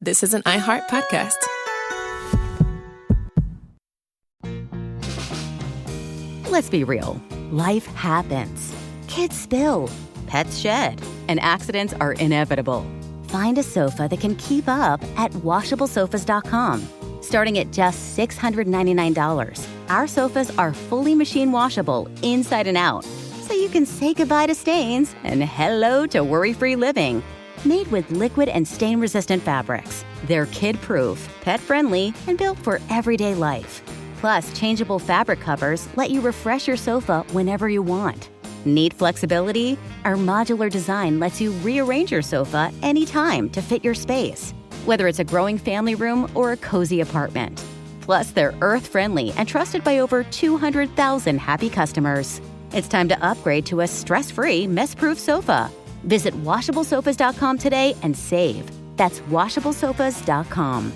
this is an iHeart podcast. Let's be real. Life happens. Kids spill. Pets shed. And accidents are inevitable. Find a sofa that can keep up at washablesofas.com. Starting at just $699, our sofas are fully machine washable inside and out. So you can say goodbye to stains and hello to worry-free living. Made with liquid and stain-resistant fabrics. They're kid-proof, pet-friendly, and built for everyday life. Plus, changeable fabric covers let you refresh your sofa whenever you want. Need flexibility? Our modular design lets you rearrange your sofa anytime to fit your space, whether it's a growing family room or a cozy apartment. Plus, they're earth-friendly and trusted by over 200,000 happy customers. It's time to upgrade to a stress-free, mess-proof sofa. Visit washablesofas.com today and save. That's washablesofas.com.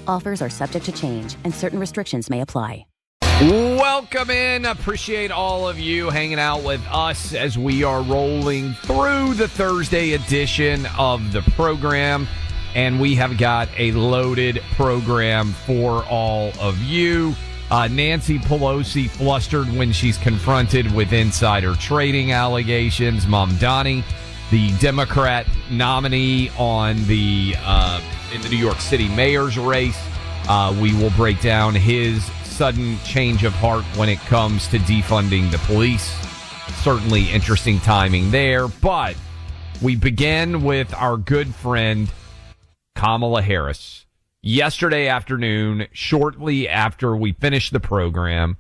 Offers are subject to change and certain restrictions may apply. Welcome in. Appreciate all of you hanging out with us as we are rolling through the Thursday edition of the program. And we have got a loaded program for all of you. Nancy Pelosi flustered when she's confronted with insider trading allegations. Mamdani, the Democrat nominee on the in the New York City mayor's race. We will break down his sudden change of heart when it comes to defunding the police. Certainly interesting timing there. But we begin with our good friend Kamala Harris. Yesterday afternoon, shortly after we finished the program,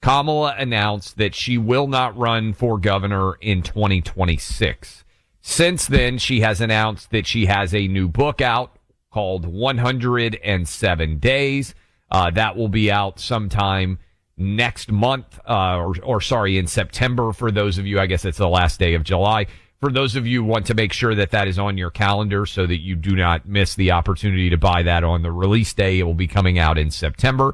Kamala announced that she will not run for governor in 2026. Since then, she has announced that she has a new book out called 107 Days. That will be out sometime next month, in September for those of you. I guess it's the last day of July. For those of you who want to make sure that that is on your calendar so that you do not miss the opportunity to buy that on the release day, it will be coming out in September.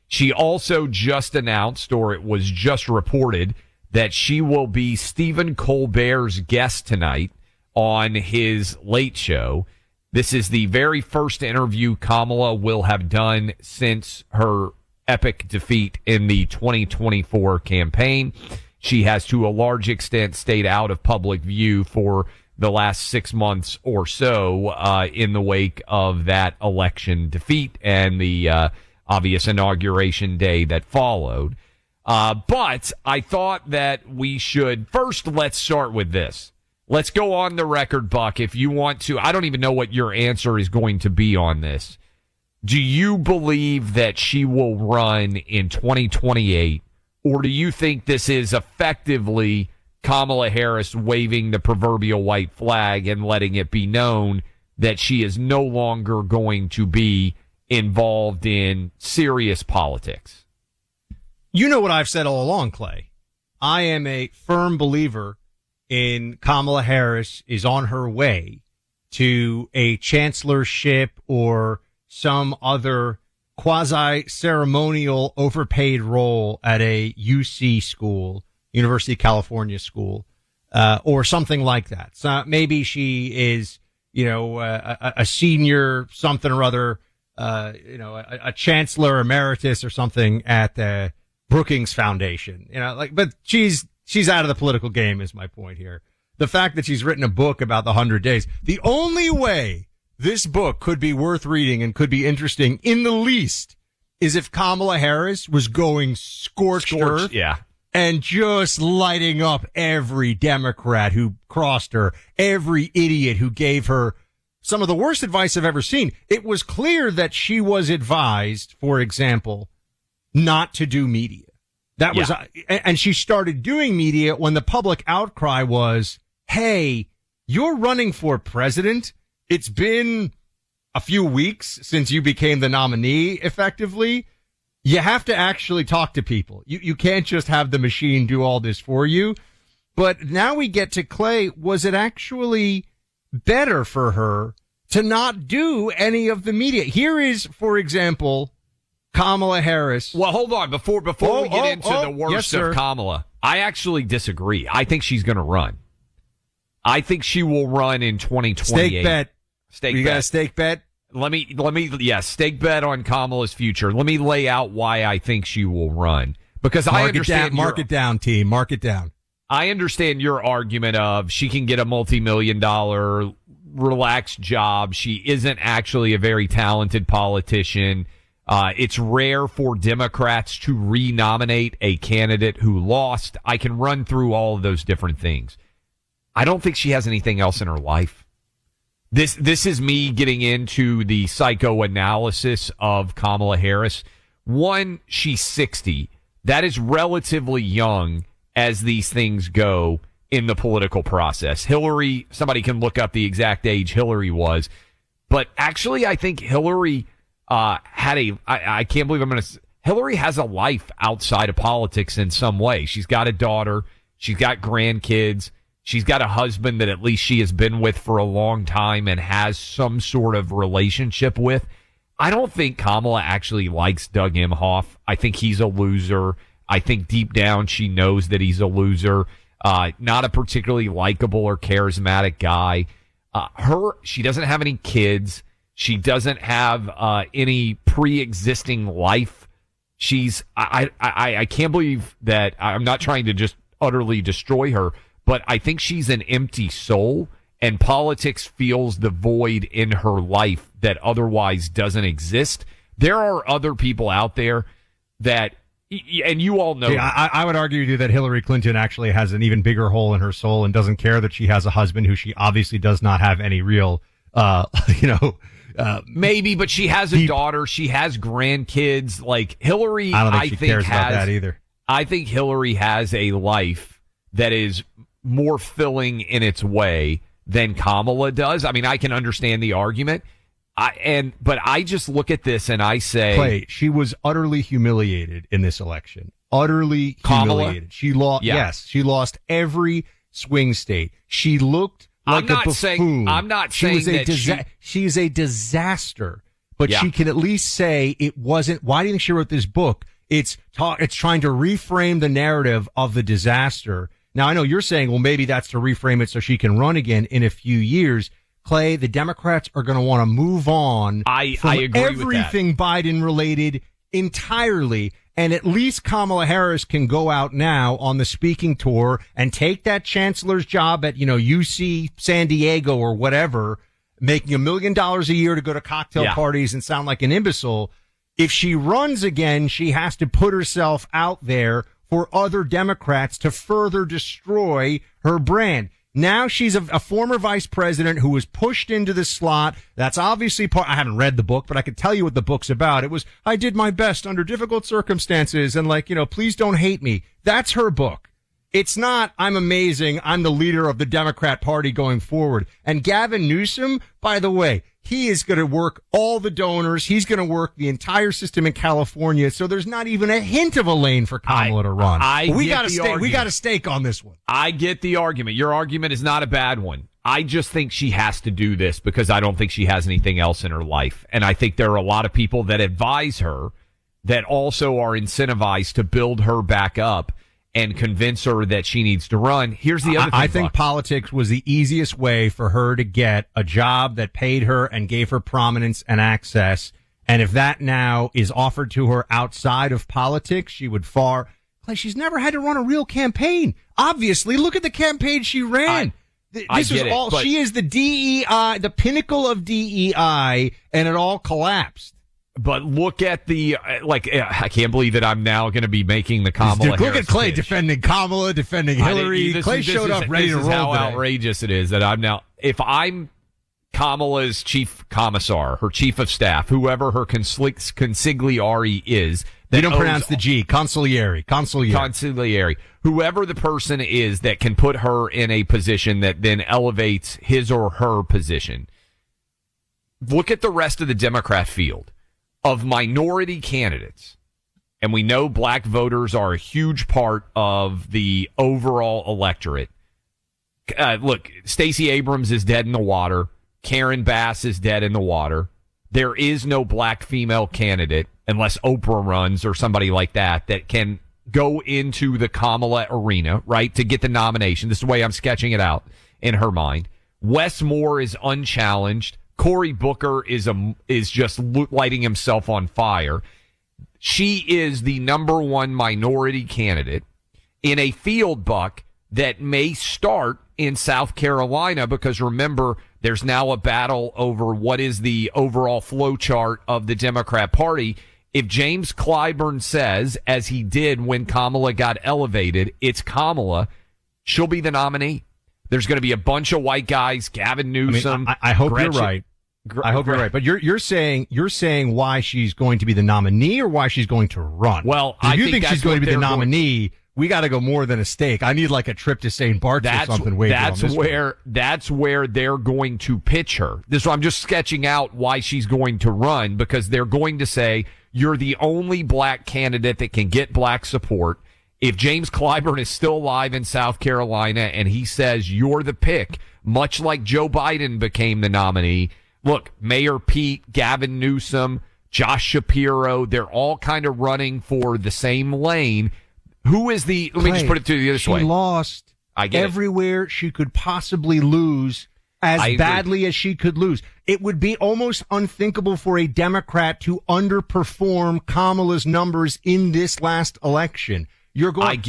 She also just announced, or it was just reported, that she will be Stephen Colbert's guest tonight on his Late Show. This is the very first interview Kamala will have done since her epic defeat in the 2024 campaign. She has, to a large extent, stayed out of public view for the last 6 months or so in the wake of that election defeat and the obvious inauguration day that followed. But I thought that we should first, let's start with this. Let's go on the record, Buck, if you want to. I don't even know what your answer is going to be on this. Do you believe that she will run in 2028, or do you think this is effectively Kamala Harris waving the proverbial white flag and letting it be known that she is no longer going to be involved in serious politics? You know what I've said all along, Clay. I am a firm believer in Kamala Harris is on her way to a chancellorship or some other quasi-ceremonial overpaid role at a UC school, University of California school, or something like that. So maybe she is, a senior something or other, a chancellor emeritus or something at the Brookings Foundation, but she's out of the political game is my point here. The fact that she's written a book about the 100 days, the only way this book could be worth reading and could be interesting in the least is if Kamala Harris was going scorched earth, and just lighting up every Democrat who crossed her, every idiot who gave her some of the worst advice I've ever seen. It was clear that she was advised, for example, not to do media. That was, and she started doing media when the public outcry was, hey, you're running for president. It's been a few weeks since you became the nominee, effectively. You have to actually talk to people. You can't just have the machine do all this for you. But now we get to Clay. Was it actually better for her to not do any of the media? Here is, for example, Kamala Harris. Well, hold on. Before we get into the worst of Kamala, I actually disagree. I think she's going to run. I think she will run in 2028. Stake bet. Stake you bet. got a stake bet? Steak bet on Kamala's future. Let me lay out why I think she will run. Because I understand. Mark it down, team. Mark it down. I understand your argument of she can get a multi-million-dollar relaxed job. She isn't actually a very talented politician. It's rare for Democrats to renominate a candidate who lost. I can run through all of those different things. I don't think she has anything else in her life. This is me getting into the psychoanalysis of Kamala Harris. One, she's 60. That is relatively young as these things go in the political process. Hillary, somebody can look up the exact age Hillary was. But actually, I think Hillary I can't believe Hillary has a life outside of politics in some way. She's got a daughter. She's got grandkids. She's got a husband that at least she has been with for a long time and has some sort of relationship with. I don't think Kamala actually likes Doug Emhoff. I think he's a loser. I think deep down she knows that he's a loser. Not a particularly likable or charismatic guy. She doesn't have any kids. She doesn't have any pre-existing life. I can't believe that. I'm not trying to just utterly destroy her, but I think she's an empty soul, and politics fills the void in her life that otherwise doesn't exist. There are other people out there that, and you all know. I would argue to you that Hillary Clinton actually has an even bigger hole in her soul and doesn't care that she has a husband who she obviously does not have any real, maybe, but she has a daughter. She has grandkids. Like Hillary, I don't think she cares about that either. I think Hillary has a life that is more filling in its way than Kamala does. I mean, I can understand the argument. But I just look at this and I say, Clay, she was utterly humiliated in this election. Utterly humiliated. She lost. Yeah. Yes, she lost every swing state. She looked like a buffoon. I'm not saying that she's a disaster. But she can at least say it wasn't. Why do you think she wrote this book? It's trying to reframe the narrative of the disaster. Now, I know you're saying, well, maybe that's to reframe it so she can run again in a few years. Clay, the Democrats are going to want to move on from everything Biden related entirely. And at least Kamala Harris can go out now on the speaking tour and take that chancellor's job at, UC San Diego or whatever, making $1 million a year to go to cocktail parties and sound like an imbecile. If she runs again, she has to put herself out there for other Democrats to further destroy her brand. Now she's a former vice president who was pushed into the slot. That's obviously I haven't read the book, but I can tell you what the book's about. It was, I did my best under difficult circumstances and please don't hate me. That's her book. It's not, I'm amazing, I'm the leader of the Democrat Party going forward. And Gavin Newsom, by the way, he is going to work all the donors. He's going to work the entire system in California. So there's not even a hint of a lane for Kamala to run. We got a stake on this one. I get the argument. Your argument is not a bad one. I just think she has to do this because I don't think she has anything else in her life. And I think there are a lot of people that advise her that also are incentivized to build her back up and convince her that she needs to run. Here's the other thing. I think politics was the easiest way for her to get a job that paid her and gave her prominence and access. And if that now is offered to her outside of politics, she would she's never had to run a real campaign. Obviously, look at the campaign she ran. She is the DEI, the pinnacle of DEI, and it all collapsed. But look at I can't believe that I'm now going to be making the Kamala Harris Look at Clay pitch. Defending Kamala, defending Hillary. Clay showed up ready to roll. This is how outrageous it is that I'm now, if I'm Kamala's chief commissar, her chief of staff, whoever her consigliere is. You don't pronounce the G. Consigliere. Whoever the person is that can put her in a position that then elevates his or her position. Look at the rest of the Democrat field of minority candidates. And we know black voters are a huge part of the overall electorate. Look, Stacey Abrams is dead in the water. Karen Bass is dead in the water. There is no black female candidate, unless Oprah runs or somebody like that can go into the Kamala arena, right, to get the nomination. This is the way I'm sketching it out in her mind. Wes Moore is unchallenged. Cory Booker is just lighting himself on fire. She is the number one minority candidate in a field, Buck, that may start in South Carolina, because remember, there's now a battle over what is the overall flow chart of the Democrat Party. If James Clyburn says, as he did when Kamala got elevated, it's Kamala, she'll be the nominee. There's going to be a bunch of white guys, Gavin Newsom. I hope you're right. I hope you're right. But you're saying why she's going to be the nominee or why she's going to run. Well, if you think she's going to be the nominee, we got to go more than a steak. I need like a trip to St. Bart's or something. That's where they're going to pitch her. I'm just sketching out why she's going to run, because they're going to say you're the only black candidate that can get black support. If James Clyburn is still alive in South Carolina and he says you're the pick, much like Joe Biden became the nominee. Look, Mayor Pete, Gavin Newsom, Josh Shapiro, they're all kind of running for the same lane. Who is the... Let me just put it to you this way. She lost everywhere she could possibly lose as badly as she could lose. It would be almost unthinkable for a Democrat to underperform Kamala's numbers in this last election. You're going...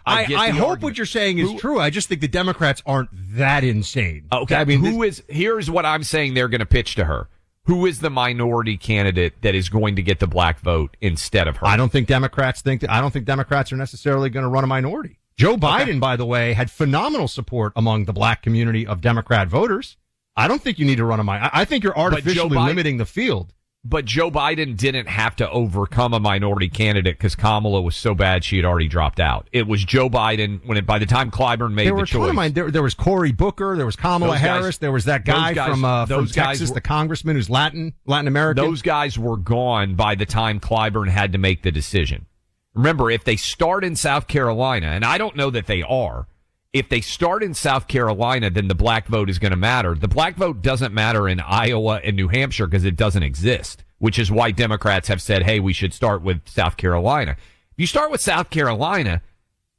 I hope what you're saying is true. I just think the Democrats aren't that insane. Okay. I mean, here's what I'm saying they're going to pitch to her. Who is the minority candidate that is going to get the black vote instead of her? I don't think Democrats are necessarily going to run a minority. Joe Biden, by the way, had phenomenal support among the black community of Democrat voters. I don't think you need to run a minority. I think you're artificially limiting the field. But Joe Biden didn't have to overcome a minority candidate because Kamala was so bad she had already dropped out. It was Joe Biden by the time Clyburn made the choice. There was Cory Booker, there was Kamala Harris, there was that guy from Texas, the congressman who's Latin American. Those guys were gone by the time Clyburn had to make the decision. Remember, if they start in South Carolina, and I don't know that they are, if they start in South Carolina, then the black vote is going to matter. The black vote doesn't matter in Iowa and New Hampshire because it doesn't exist, which is why Democrats have said, hey, we should start with South Carolina. If you start with South Carolina,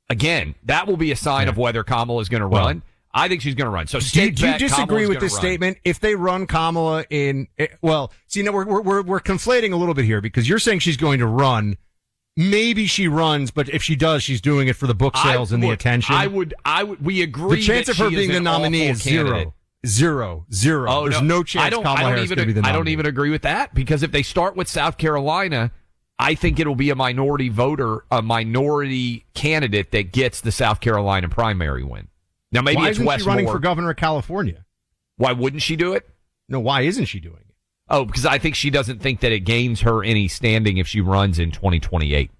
again, that will be a sign of whether Kamala is going to run. I think she's going to run. So do you disagree with this statement? If they run Kamala we're conflating a little bit here because you're saying she's going to run. Maybe she runs, but if she does, she's doing it for the book sales and the attention. We agree. The chance of her being the nominee is zero. Oh, There's no chance Kamala Harris is going to be the nominee. I don't even agree with that because if they start with South Carolina, I think it'll be a minority voter, a minority candidate that gets the South Carolina primary win. Now, maybe it's Wes Moore. Why isn't she running for governor of California? Why wouldn't she do it? No, why isn't she doing it? Oh, because I think she doesn't think that it gains her any standing if she runs in 2028.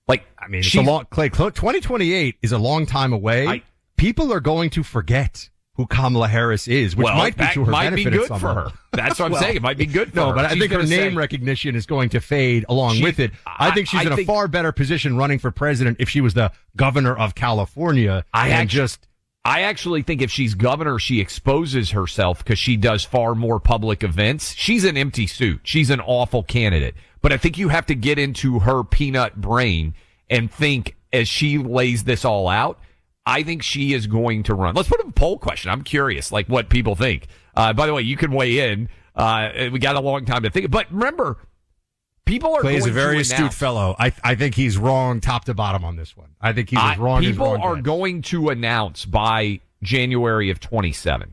It's a long, Clay, 2028 is a long time away. People are going to forget who Kamala Harris is, which might be to her benefit good for her. That's what I'm saying. It might be good for her. No, but I think her name recognition is going to fade along with it. I think she's in a far better position running for president if she was the governor of California. I actually think if she's governor, she exposes herself because she does far more public events. She's an empty suit. She's an awful candidate. But I think you have to get into her peanut brain and think as she lays this all out, I think she is going to run. Let's put a poll question. I'm curious, what people think. By the way, you can weigh in. We got a long time to think. But remember, people are going to Clay's a very astute fellow. I think he's wrong top to bottom on this one. I think he's as wrong as wrong. People are going to announce by January of 27.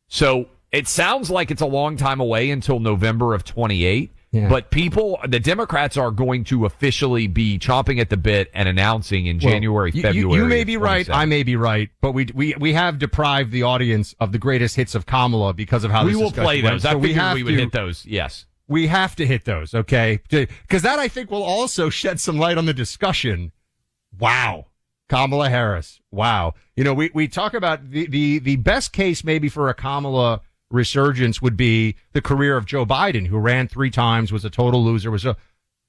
So it sounds like it's a long time away until November of 28. Yeah. But the Democrats are going to officially be chomping at the bit and announcing in January, February. You may be right. I may be right. But we have deprived the audience of the greatest hits of Kamala because of how this discussion went. We will play those. I figured we would hit those. Yes. We have to hit those, okay? Because that, I think, will also shed some light on the discussion. Wow. Kamala Harris. Wow. We talk about the best case maybe for a Kamala resurgence would be the career of Joe Biden, who ran 3 times, was a total loser,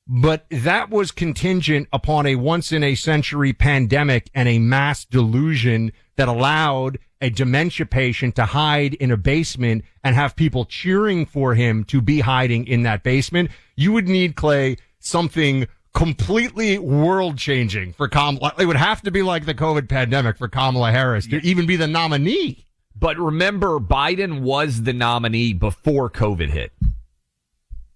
but that was contingent upon a once-in-a-century pandemic and a mass delusion that allowed a dementia patient to hide in a basement and have people cheering for him to be hiding in that basement. You would need, Clay, something completely world-changing for Kamala. It would have to be like the COVID pandemic for Kamala Harris to even be the nominee. But remember, Biden was the nominee before COVID hit.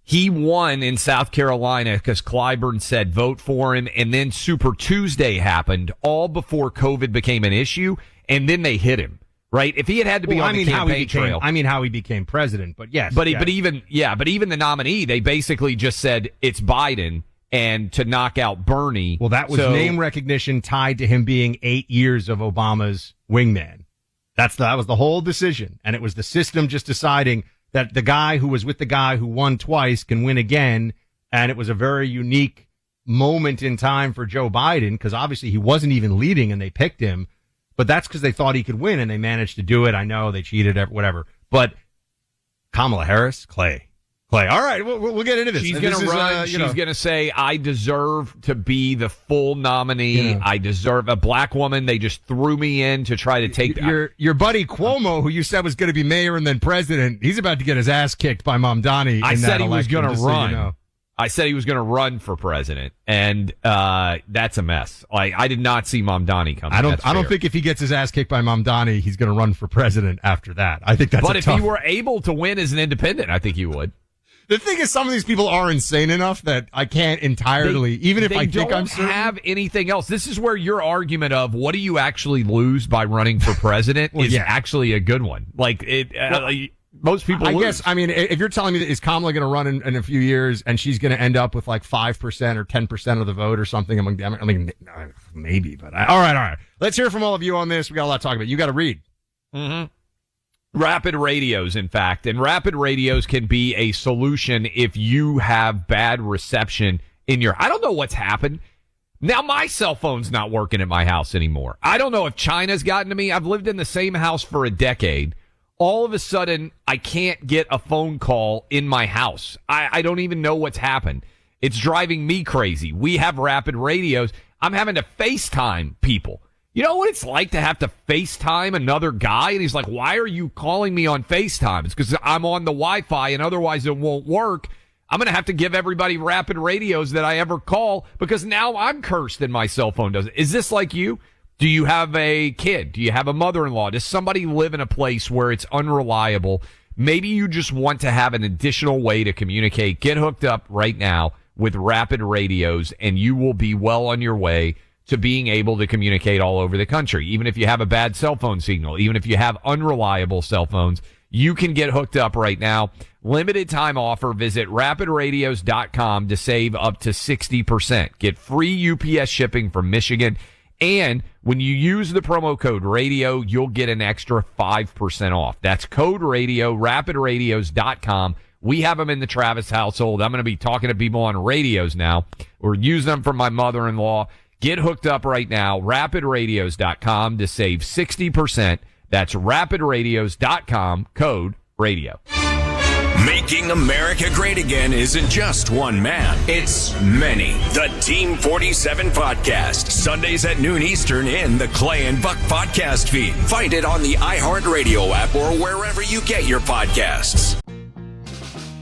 He won in South Carolina because Clyburn said vote for him, and then Super Tuesday happened all before COVID became an issue, and then they hit him, right? If he had to be on the campaign trail. I mean, how he became president, but yes. But even the nominee, they basically just said it's Biden and to knock out Bernie. Well, that was name recognition tied to him being 8 years of Obama's wingman. That was the whole decision, and it was the system just deciding that the guy who was with the guy who won twice can win again. And it was a very unique moment in time for Joe Biden because obviously he wasn't even leading and they picked him. But that's because they thought he could win and they managed to do it. I know they cheated, whatever. But Kamala Harris, Clay. All right, we'll get into this. She's going to run. She's going to say, I deserve to be the full nominee. I deserve a black woman. They just threw me in to try to take your buddy Cuomo, who you said was going to be mayor and then president. He's about to get his ass kicked by Mamdani. I said he was going to run. So you know. I said he was going to run for president, and that's a mess. Like I did not see Mamdani coming. I don't think if he gets his ass kicked by Mamdani, he's going to run for president after that. I think that's. But if he were able to win as an independent, I think he would. The thing is, some of these people are insane enough that I can't entirely, even if I think I'm certain. They don't have anything else. This is where your argument of what do you actually lose by running for president is actually a good one. Like most people lose. I guess, I mean, if you're telling me that is Kamala going to run in a few years and she's going to end up with like 5% or 10% of the vote or something among them, I mean, maybe, but all right. Let's hear from all of you on this. We got a lot to talk about. You got to read. Mm-hmm. Rapid radios, in fact, and rapid radios can be a solution if you have bad reception in your. I don't know what's happened. Now my cell phone's not working at my house anymore. I don't know if China's gotten to me. I've lived in the same house for a decade. All of a sudden, I can't get a phone call in my house. I don't even know what's happened. It's driving me crazy. We have rapid radios. I'm having to FaceTime people. You know what it's like to have to FaceTime another guy? And he's like, why are you calling me on FaceTime? It's because I'm on the Wi-Fi and otherwise it won't work. I'm going to have to give everybody rapid radios that I ever call because now I'm cursed and my cell phone doesn't. Is this like you? Do you have a kid? Do you have a mother-in-law? Does somebody live in a place where it's unreliable? Maybe you just want to have an additional way to communicate. Get hooked up right now with rapid radios and you will be well on your way to being able to communicate all over the country. Even if you have a bad cell phone signal, even if you have unreliable cell phones, you can get hooked up right now. Limited time offer. Visit rapidradios.com to save up to 60%. Get free UPS shipping from Michigan. And when you use the promo code radio, you'll get an extra 5% off. That's code radio, rapidradios.com. We have them in the Travis household. I'm going to be talking to people on radios now. We're using them for my mother-in-law. Get hooked up right now, rapidradios.com to save 60%. That's rapidradios.com, code radio. Making America great again isn't just one man, it's many. The Team 47 Podcast, Sundays at noon Eastern in the Clay and Buck podcast feed. Find it on the iHeartRadio app or wherever you get your podcasts.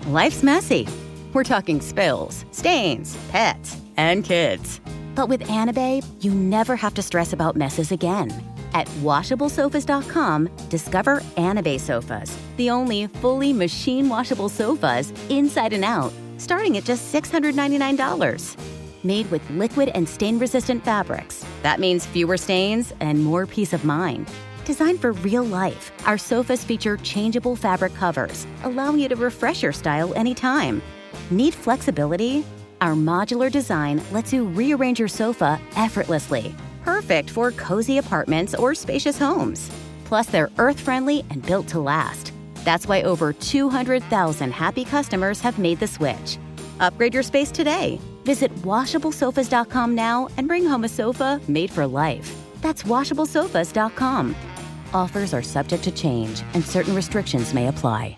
Life's messy. We're talking spills, stains, pets, and kids. But with Anabae, you never have to stress about messes again. At WashableSofas.com, discover Anabae sofas, the only fully machine-washable sofas inside and out, starting at just $699. Made with liquid and stain-resistant fabrics. That means fewer stains and more peace of mind. Designed for real life, our sofas feature changeable fabric covers, allowing you to refresh your style anytime. Need flexibility? Our modular design lets you rearrange your sofa effortlessly. Perfect for cozy apartments or spacious homes. Plus, they're earth-friendly and built to last. That's why over 200,000 happy customers have made the switch. Upgrade your space today. Visit WashableSofas.com now and bring home a sofa made for life. That's WashableSofas.com. Offers are subject to change and certain restrictions may apply.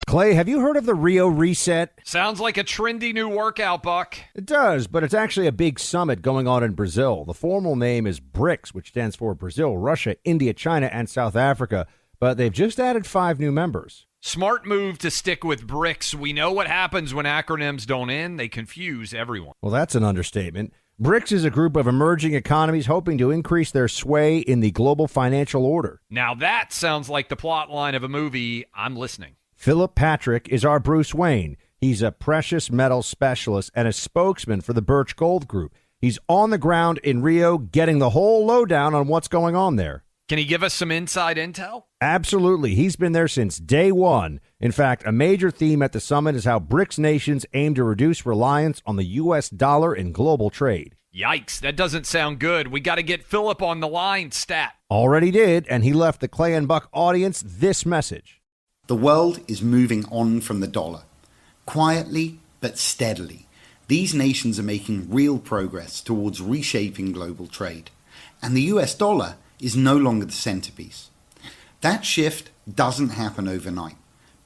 Clay, have you heard of the Rio Reset? Sounds like a trendy new workout, Buck. It does, but it's actually a big summit going on in Brazil. The formal name is BRICS, which stands for Brazil, Russia, India, China, and South Africa. But they've just added 5 new members. Smart move to stick with BRICS. We know what happens when acronyms don't end. They confuse everyone. Well, that's an understatement. BRICS is a group of emerging economies hoping to increase their sway in the global financial order. Now that sounds like the plot line of a movie. I'm listening. Philip Patrick is our Bruce Wayne. He's a precious metal specialist and a spokesman for the Birch Gold Group. He's on the ground in Rio getting the whole lowdown on what's going on there. Can he give us some inside intel? Absolutely. He's been there since day one. In fact, a major theme at the summit is how BRICS nations aim to reduce reliance on the U.S. dollar in global trade. Yikes, that doesn't sound good. We got to get Philip on the line, stat. Already did, and he left the Clay and Buck audience this message. The world is moving on from the dollar. Quietly but steadily, these nations are making real progress towards reshaping global trade. And the US dollar is no longer the centerpiece. That shift doesn't happen overnight.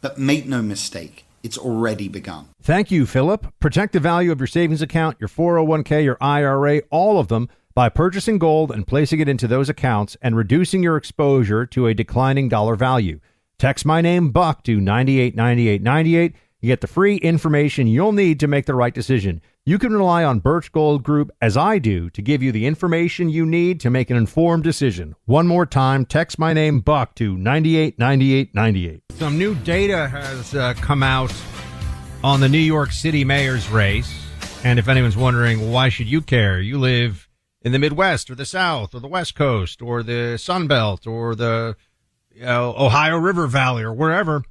But make no mistake, it's already begun. Thank you, Philip. Protect the value of your savings account, your 401k, your IRA, all of them, by purchasing gold and placing it into those accounts and reducing your exposure to a declining dollar value. Text my name, Buck, to 989898. You get the free information you'll need to make the right decision. You can rely on Birch Gold Group, as I do, to give you the information you need to make an informed decision. One more time, text my name, Buck, to 989898. Some new data has come out on the New York City mayor's race. And if anyone's wondering, why should you care? You live in the Midwest or the South or the West Coast or the Sun Belt or the Ohio River Valley or wherever.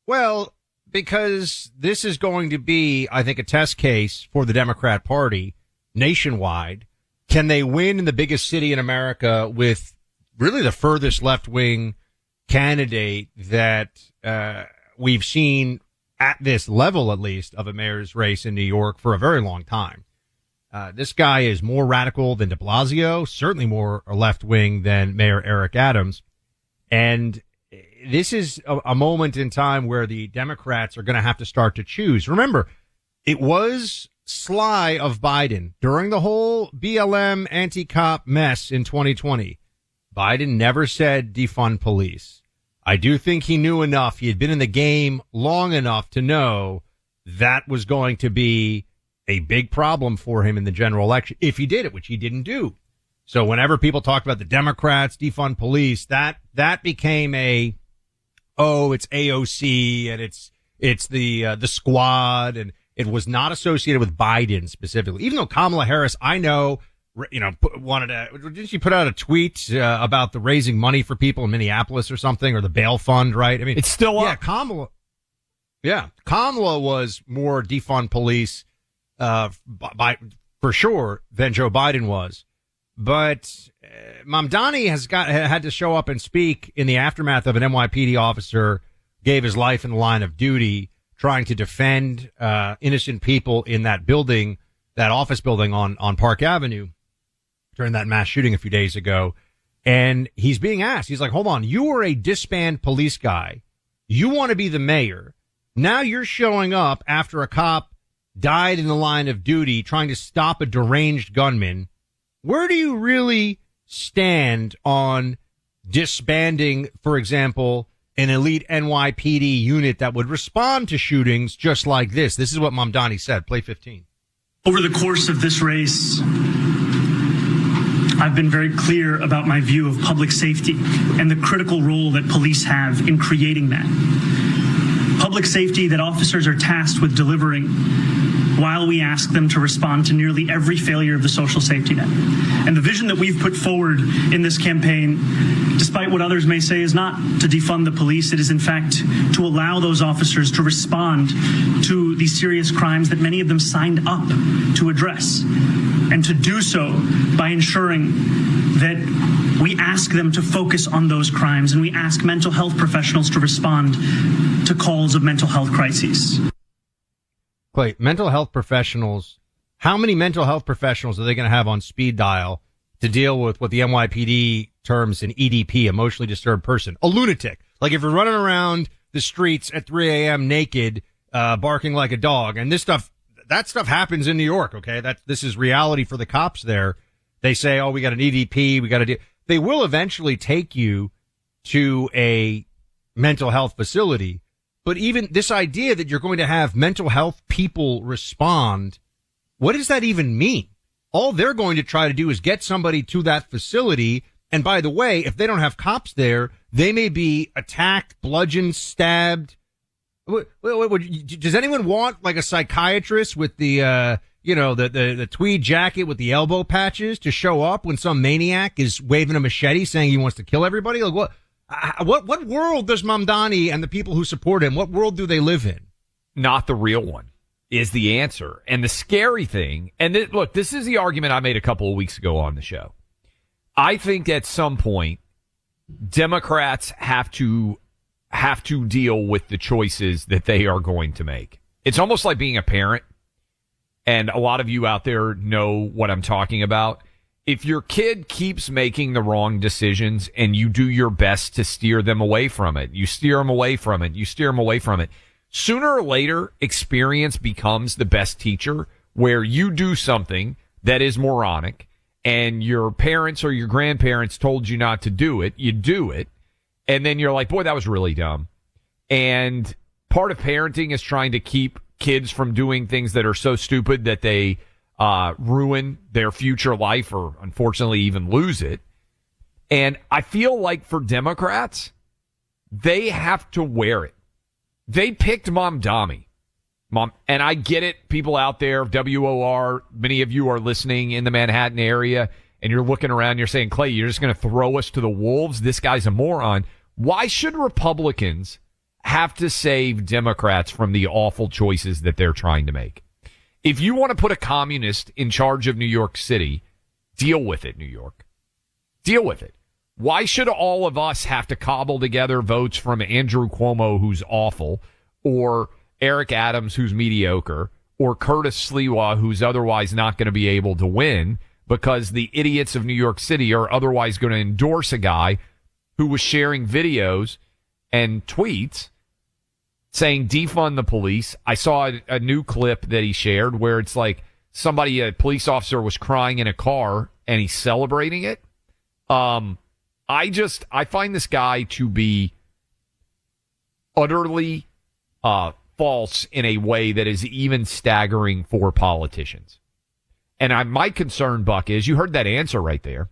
Well, because this is going to be, I think, a test case for the Democrat Party nationwide. Can they win in the biggest city in America with really the furthest left-wing candidate that we've seen at this level, at least, of a mayor's race in New York for a very long time? This guy is more radical than de Blasio, certainly more left-wing than Mayor Eric Adams. And this is a moment in time where the Democrats are going to have to start to choose. Remember, it was sly of Biden during the whole BLM anti-cop mess in 2020. Biden never said defund police. I do think he knew enough. He had been in the game long enough to know that was going to be a big problem for him in the general election if he did it, which he didn't do. So whenever people talk about the Democrats defund police, that became it's AOC and it's the squad, and it was not associated with Biden specifically. Even though Kamala Harris, I know, didn't she put out a tweet about the raising money for people in Minneapolis or something, or the bail fund, right? I mean, it's still up. Kamala was more defund police for sure than Joe Biden was. But Mamdani had to show up and speak in the aftermath of an NYPD officer gave his life in the line of duty trying to defend innocent people in that building, that office building on Park Avenue during that mass shooting a few days ago. And he's being asked, he's like, hold on, you were a disbanded police guy. You want to be the mayor. Now you're showing up after a cop died in the line of duty trying to stop a deranged gunman. Where do you really stand on disbanding, for example, an elite NYPD unit that would respond to shootings just like this? This is what Mamdani said. Play 15. Over the course of this race, I've been very clear about my view of public safety and the critical role that police have in creating that. Public safety that officers are tasked with delivering while we ask them to respond to nearly every failure of the social safety net. And the vision that we've put forward in this campaign, despite what others may say, is not to defund the police. It is, in fact, to allow those officers to respond to these serious crimes that many of them signed up to address, and to do so by ensuring that we ask them to focus on those crimes, and we ask mental health professionals to respond to calls of mental health crises. Clay, mental health professionals, how many mental health professionals are they going to have on speed dial to deal with what the NYPD terms an EDP, emotionally disturbed person, a lunatic? Like if you're running around the streets at 3 a.m. naked, barking like a dog, and that stuff happens in New York, okay? This is reality for the cops there. They say, oh, we got an EDP, they will eventually take you to a mental health facility. But even this idea that you're going to have mental health people respond, what does that even mean? all they're going to try to do is get somebody to that facility. And by the way, if they don't have cops there, they may be attacked, bludgeoned, stabbed. Does anyone want like a psychiatrist with the, the tweed jacket with the elbow patches to show up when some maniac is waving a machete saying he wants to kill everybody? Like what world does Mamdani and the people who support him, what world do they live in? Not the real one is the answer. And the scary thing, and look, this is the argument I made a couple of weeks ago on the show. I think at some point, Democrats have to deal with the choices that they are going to make. It's almost like being a parent, and a lot of you out there know what I'm talking about. If your kid keeps making the wrong decisions and you do your best to steer them away from it, you steer them away from it, you steer them away from it, sooner or later, experience becomes the best teacher, where you do something that is moronic and your parents or your grandparents told you not to do it, you do it, and then you're like, boy, that was really dumb. And part of parenting is trying to keep kids from doing things that are so stupid that they ruin their future life or unfortunately even lose it. And I feel like for Democrats, they have to wear it. They picked Mamdani. And I get it, people out there, WOR, many of you are listening in the Manhattan area, and you're looking around, you're saying, Clay, you're just going to throw us to the wolves? This guy's a moron. Why should Republicans have to save Democrats from the awful choices that they're trying to make? If you want to put a communist in charge of New York City, deal with it, New York. Deal with it. Why should all of us have to cobble together votes from Andrew Cuomo, who's awful, or Eric Adams, who's mediocre, or Curtis Sliwa, who's otherwise not going to be able to win because the idiots of New York City are otherwise going to endorse a guy who was sharing videos and tweets saying defund the police? I saw a new clip that he shared where it's like a police officer was crying in a car and he's celebrating it. I find this guy to be utterly false in a way that is even staggering for politicians. And my concern, Buck, is you heard that answer right there.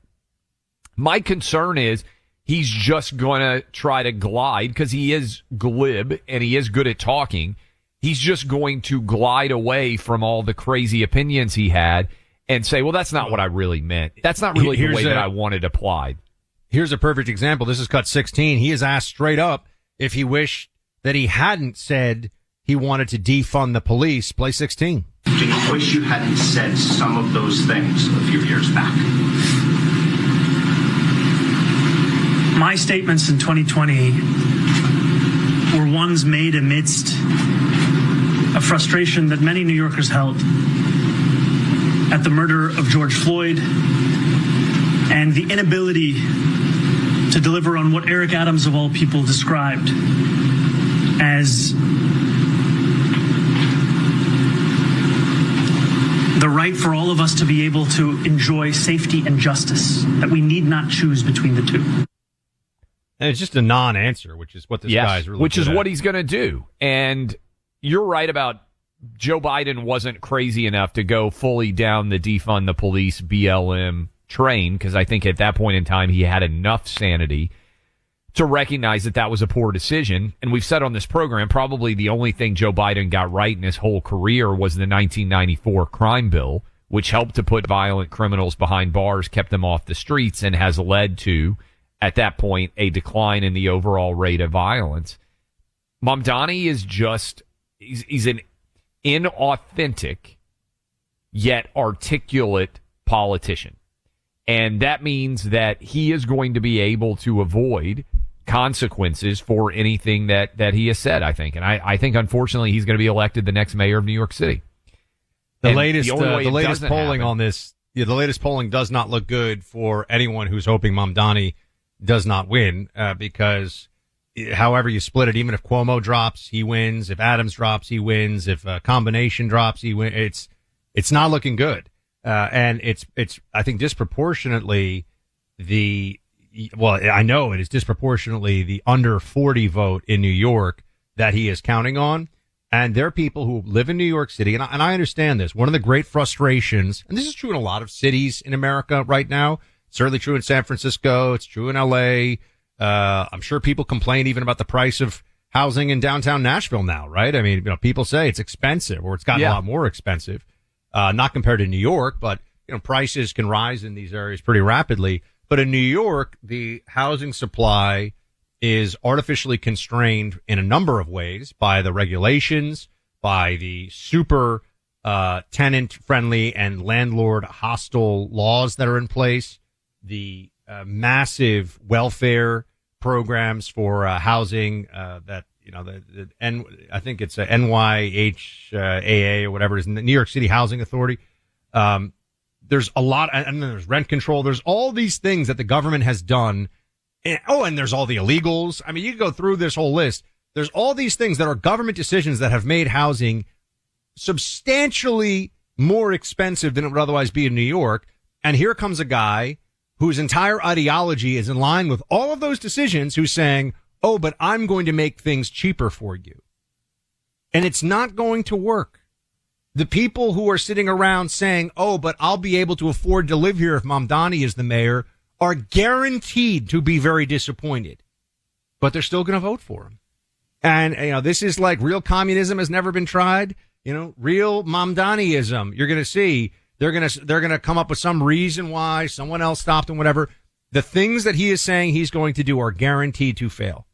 My concern is he's just going to try to glide because he is glib and he is good at talking. He's just going to glide away from all the crazy opinions he had and say, well, that's not what I really meant. That's not really the way that I wanted applied. Here's a perfect example. This is cut 16. He is asked straight up if he wished that he hadn't said he wanted to defund the police. Play 16. Do you wish you hadn't said some of those things a few years back? My statements in 2020 were ones made amidst a frustration that many New Yorkers held at the murder of George Floyd and the inability to deliver on what Eric Adams, of all people, described as the right for all of us to be able to enjoy safety and justice, that we need not choose between the two. And it's just a non-answer, which is what this guy is really which is good what at. he's going to do. And you're right about Joe Biden wasn't crazy enough to go fully down the defund the police BLM train, because I think at that point in time he had enough sanity to recognize that that was a poor decision. And we've said on this program, probably the only thing Joe Biden got right in his whole career was the 1994 crime bill, which helped to put violent criminals behind bars, kept them off the streets, and has led to, at that point, a decline in the overall rate of violence. Mamdani is he's an inauthentic yet articulate politician. And that means that he is going to be able to avoid consequences for anything that he has said, I think. And I think, unfortunately, he's going to be elected the next mayor of New York City. The latest polling on this, the latest polling does not look good for anyone who's hoping Mamdani does not win, because however you split it, even if Cuomo drops, he wins. If Adams drops, he wins. If a combination drops, he wins. It's not looking good. And it's, I think disproportionately I know it is disproportionately the under 40 vote in New York that he is counting on. And there are people who live in New York City, and I understand this. One of the great frustrations, and this is true in a lot of cities in America right now, certainly true in San Francisco, it's true in L.A., I'm sure people complain even about the price of housing in downtown Nashville now, right? I mean, people say it's expensive, or it's gotten a lot more expensive, not compared to New York, but, prices can rise in these areas pretty rapidly. But in New York, the housing supply is artificially constrained in a number of ways by the regulations, by the super tenant-friendly and landlord-hostile laws that are in place, the massive welfare programs for housing that, I think it's a NYHAA or whatever it is, New York City Housing Authority. There's a lot, and then there's rent control. There's all these things that the government has done. And there's all the illegals. I mean, you can go through this whole list. There's all these things that are government decisions that have made housing substantially more expensive than it would otherwise be in New York. And here comes a guy whose entire ideology is in line with all of those decisions, who's saying, oh, but I'm going to make things cheaper for you. And it's not going to work. The people who are sitting around saying, oh, but I'll be able to afford to live here if Mamdani is the mayor, are guaranteed to be very disappointed, but they're still going to vote for him. And, this is like real communism has never been tried. Real Mamdaniism. You're going to see they're going to come up with some reason why someone else stopped him, whatever. The things that he is saying he's going to do are guaranteed to fail.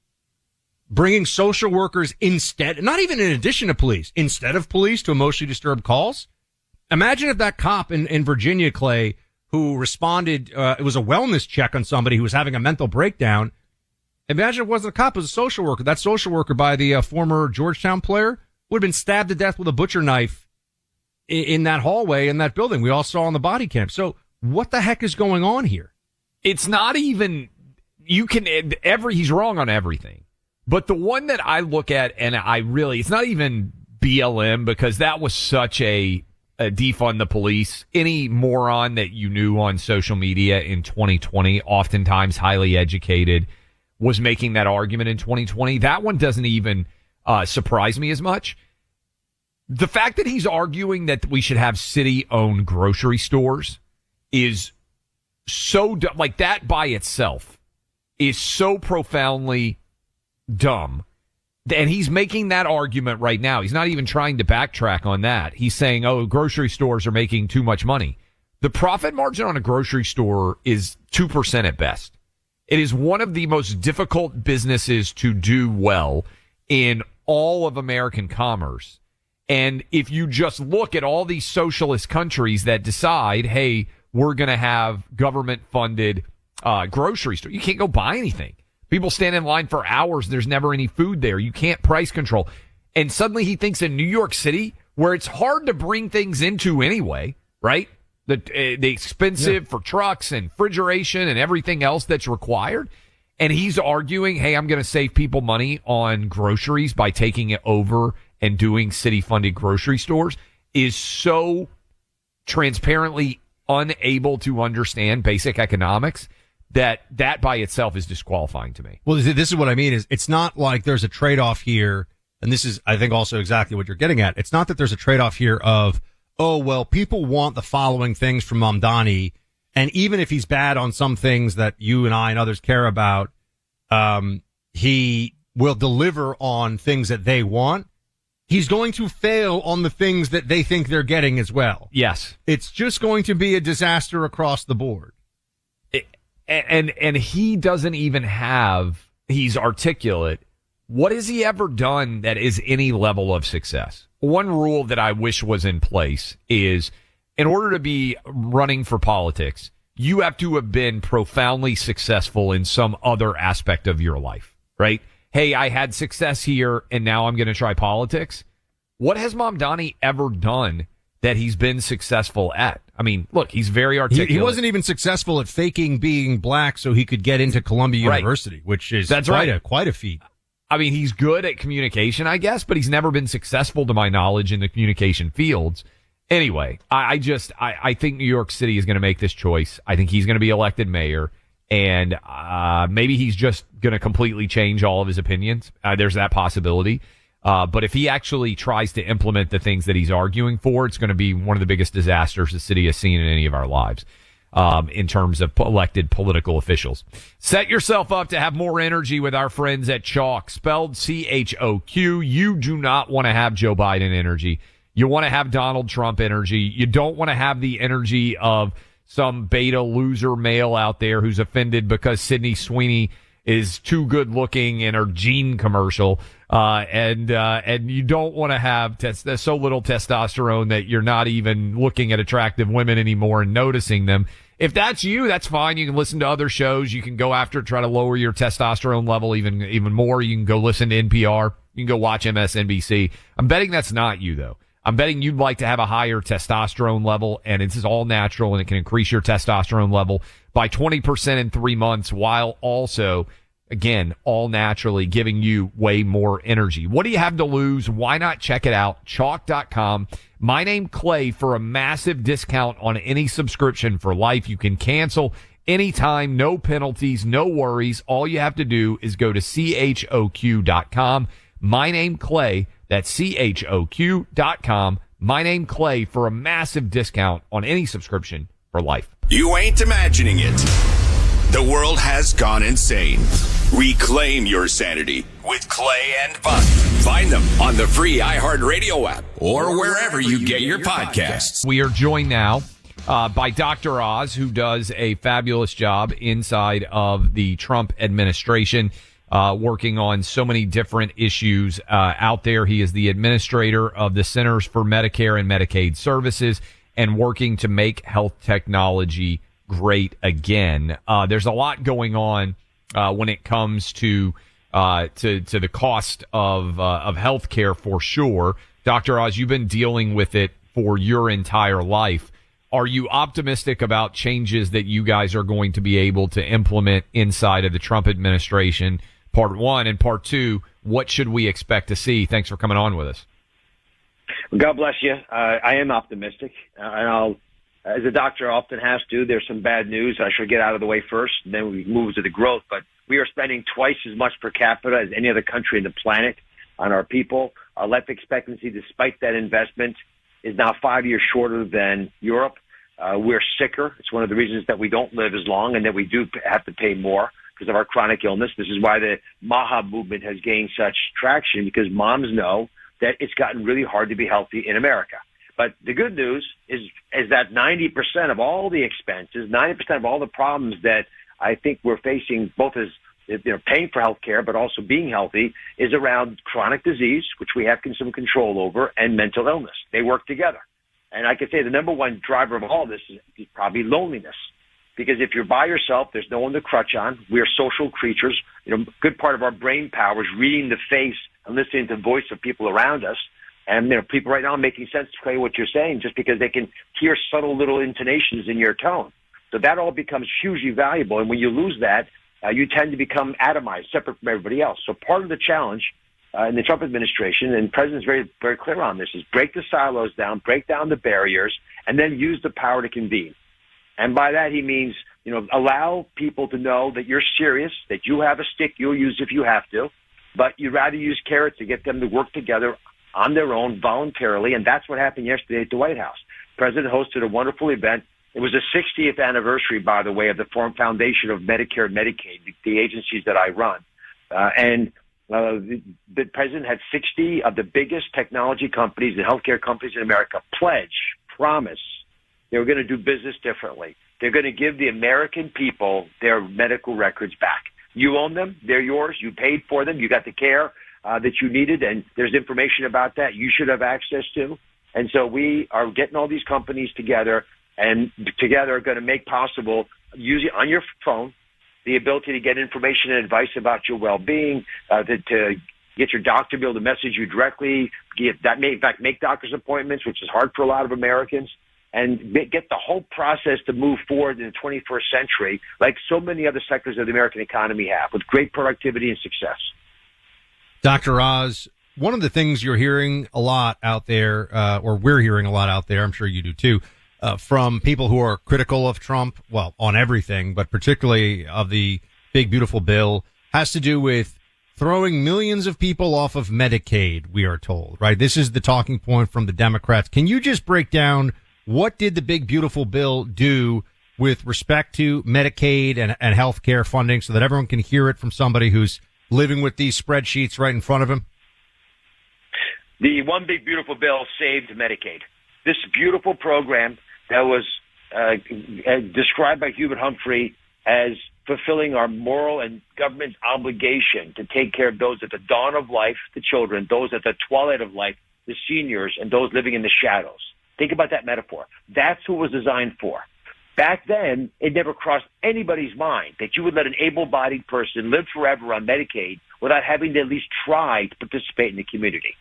Bringing social workers instead, not even in addition to police, instead of police to emotionally disturbed calls. Imagine if that cop in Virginia, Clay, who responded, it was a wellness check on somebody who was having a mental breakdown. Imagine if it wasn't a cop, it was a social worker. That social worker by the former Georgetown player would have been stabbed to death with a butcher knife in that hallway in that building we all saw on the body cam. So what the heck is going on here? It's not even, he's wrong on everything. But the one that I look at, and it's not even BLM, because that was such a defund the police. Any moron that you knew on social media in 2020, oftentimes highly educated, was making that argument in 2020. That one doesn't even surprise me as much. The fact that he's arguing that we should have city-owned grocery stores is so like that by itself is so profoundly dumb. And he's making that argument right now. He's not even trying to backtrack on that. He's saying, oh, grocery stores are making too much money. The profit margin on a grocery store is 2% at best. It is one of the most difficult businesses to do well in all of American commerce. And if you just look at all these socialist countries that decide, hey, we're going to have government-funded grocery store, you can't go buy anything. People stand in line for hours. There's never any food there. You can't price control. And suddenly he thinks in New York City, where it's hard to bring things into anyway, right? The expensive for trucks and refrigeration and everything else that's required. And he's arguing, hey, I'm going to save people money on groceries by taking it over and doing city-funded grocery stores, is so transparently unable to understand basic economics that by itself is disqualifying to me. Well, this is what I mean is it's not like there's a trade-off here. And this is, I think, also exactly what you're getting at. It's not that there's a trade-off here of, oh, well, people want the following things from Mamdani. And even if he's bad on some things that you and I and others care about, he will deliver on things that they want. He's going to fail on the things that they think they're getting as well. Yes. It's just going to be a disaster across the board. And he doesn't even have, he's articulate. What has he ever done that is any level of success? One rule that I wish was in place is, in order to be running for politics, you have to have been profoundly successful in some other aspect of your life, right? Hey, I had success here and now I'm going to try politics. What has Mamdani ever done that he's been successful at? I mean, look, he's very articulate. He wasn't even successful at faking being black so he could get into Columbia University, which is quite a feat. I mean, he's good at communication, I guess, but he's never been successful to my knowledge in the communication fields. Anyway, I think New York City is going to make this choice. I think he's going to be elected mayor, and maybe he's just going to completely change all of his opinions. There's that possibility. But if he actually tries to implement the things that he's arguing for, it's going to be one of the biggest disasters the city has seen in any of our lives. In terms of elected political officials. Set yourself up to have more energy with our friends at Chalk, spelled CHOQ. You do not want to have Joe Biden energy. You want to have Donald Trump energy. You don't want to have the energy of some beta loser male out there who's offended because Sydney Sweeney is too good looking in her Gene commercial. And you don't want to have so little testosterone that you're not even looking at attractive women anymore and noticing them. If that's you, that's fine. You can listen to other shows. You can go after, try to lower your testosterone level even more. You can go listen to NPR. You can go watch MSNBC. I'm betting that's not you, though. I'm betting you'd like to have a higher testosterone level, and this is all natural, and it can increase your testosterone level by 20% in 3 months, while also, again, all naturally giving you way more energy. What do you have to lose? Why not check it out? Chalk.com. My name, Clay, for a massive discount on any subscription for life. You can cancel anytime, no penalties, no worries. All you have to do is go to CHOQ.com. My name, Clay. That's CHOQ.com. My name, Clay, for a massive discount on any subscription for life. You ain't imagining it. The world has gone insane. Reclaim your sanity with Clay and Buck. Find them on the free iHeartRadio app or wherever you get your podcasts. We are joined now by Dr. Oz, who does a fabulous job inside of the Trump administration, working on so many different issues out there. He is the administrator of the Centers for Medicare and Medicaid Services and working to make health technology great again. There's a lot going on when it comes to the cost of healthcare, for sure. Dr. Oz, you've been dealing with it for your entire life. Are you optimistic about changes that you guys are going to be able to implement inside of the Trump administration? Part one, and part two, what should we expect to see? Thanks for coming on with us. God bless you. I am optimistic, and I'll, as a doctor often has to, there's some bad news I should get out of the way first, and then we move to the growth. But we are spending twice as much per capita as any other country in the planet on our people. Our life expectancy, despite that investment, is now 5 years shorter than Europe. We're sicker. It's one of the reasons that we don't live as long and that we do have to pay more because of our chronic illness. This is why the MAHA movement has gained such traction, because moms know that it's gotten really hard to be healthy in America. But the good news is that 90% of all the expenses, 90% of all the problems that I think we're facing, both as paying for health care, but also being healthy, is around chronic disease, which we have some control over, and mental illness. They work together. And I could say the number one driver of all this is probably loneliness. Because if you're by yourself, there's no one to crutch on. We're social creatures. Good part of our brain power is reading the face and listening to the voice of people around us. And people right now are making sense to Clay what you're saying, just because they can hear subtle little intonations in your tone. So that all becomes hugely valuable. And when you lose that, you tend to become atomized, separate from everybody else. So part of the challenge in the Trump administration, and the president's very, very clear on this, is break the silos down, break down the barriers, and then use the power to convene. And by that, he means, allow people to know that you're serious, that you have a stick you'll use if you have to, but you'd rather use carrots to get them to work together on their own voluntarily. And that's what happened yesterday at the White House. The president hosted a wonderful event. It was the 60th anniversary, by the way, of the foundation of Medicare and Medicaid, the agencies that I run. The president had 60 of the biggest technology companies and healthcare companies in America promise they were going to do business differently. They're going to give the American people their medical records back. You own them. They're yours. You paid for them. You got the care that you needed, and there's information about that you should have access to. And so we are getting all these companies together, and together are going to make possible, using on your phone, the ability to get information and advice about your well-being, to get your doctor to be able to message you directly, make doctor's appointments, which is hard for a lot of Americans, and get the whole process to move forward in the 21st century, like so many other sectors of the American economy have, with great productivity and success. Dr. Oz, one of the things you're hearing a lot out there, or we're hearing a lot out there, I'm sure you do too, from people who are critical of Trump, well, on everything, but particularly of the big, beautiful bill, has to do with throwing millions of people off of Medicaid, we are told, right? This is the talking point from the Democrats. Can you just break down what did the big, beautiful bill do with respect to Medicaid and health care funding so that everyone can hear it from somebody who's living with these spreadsheets right in front of him? The one big, beautiful bill saved Medicaid. This beautiful program that was described by Hubert Humphrey as fulfilling our moral and government obligation to take care of those at the dawn of life, the children, those at the twilight of life, the seniors, and those living in the shadows. Think about that metaphor. That's who it was designed for. Back then, it never crossed anybody's mind that you would let an able-bodied person live forever on Medicaid without having to at least try to participate in the community.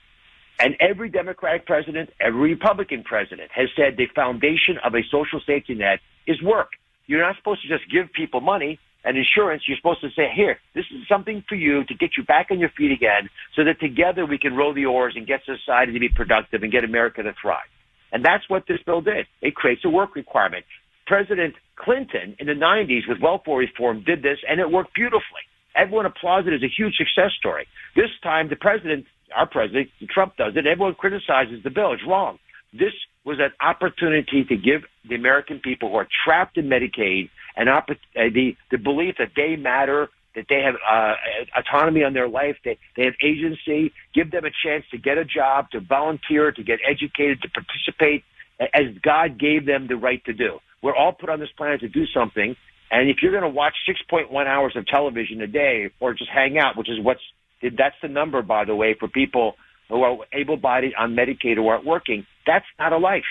And every Democratic president, every Republican president has said the foundation of a social safety net is work. You're not supposed to just give people money and insurance. You're supposed to say, here, this is something for you to get you back on your feet again so that together we can row the oars and get society to be productive and get America to thrive. And that's what this bill did. It creates a work requirement. President Clinton in the 90s with welfare reform did this, and it worked beautifully. Everyone applauds it as a huge success story. This time, the president, our president, Trump does it. Everyone criticizes the bill. It's wrong. This was an opportunity to give the American people who are trapped in Medicaid the belief that they matter, that they have autonomy on their life, that they have agency, give them a chance to get a job, to volunteer, to get educated, to participate as God gave them the right to do. We're all put on this planet to do something, and if you're going to watch 6.1 hours of television a day or just hang out, which is that's the number, by the way, for people who are able-bodied on Medicaid who aren't working, that's not a life.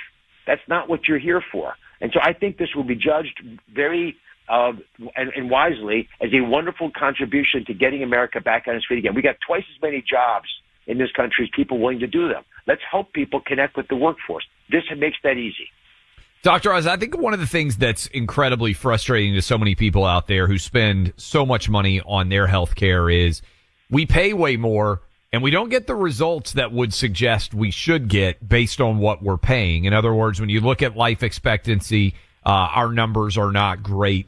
That's not what you're here for. And so I think this will be judged very and wisely as a wonderful contribution to getting America back on its feet again. We got twice as many jobs in this country as people willing to do them. Let's help people connect with the workforce. This makes that easy. Dr. Oz, I think one of the things that's incredibly frustrating to so many people out there who spend so much money on their health care is we pay way more and we don't get the results that would suggest we should get based on what we're paying. In other words, when you look at life expectancy, our numbers are not great.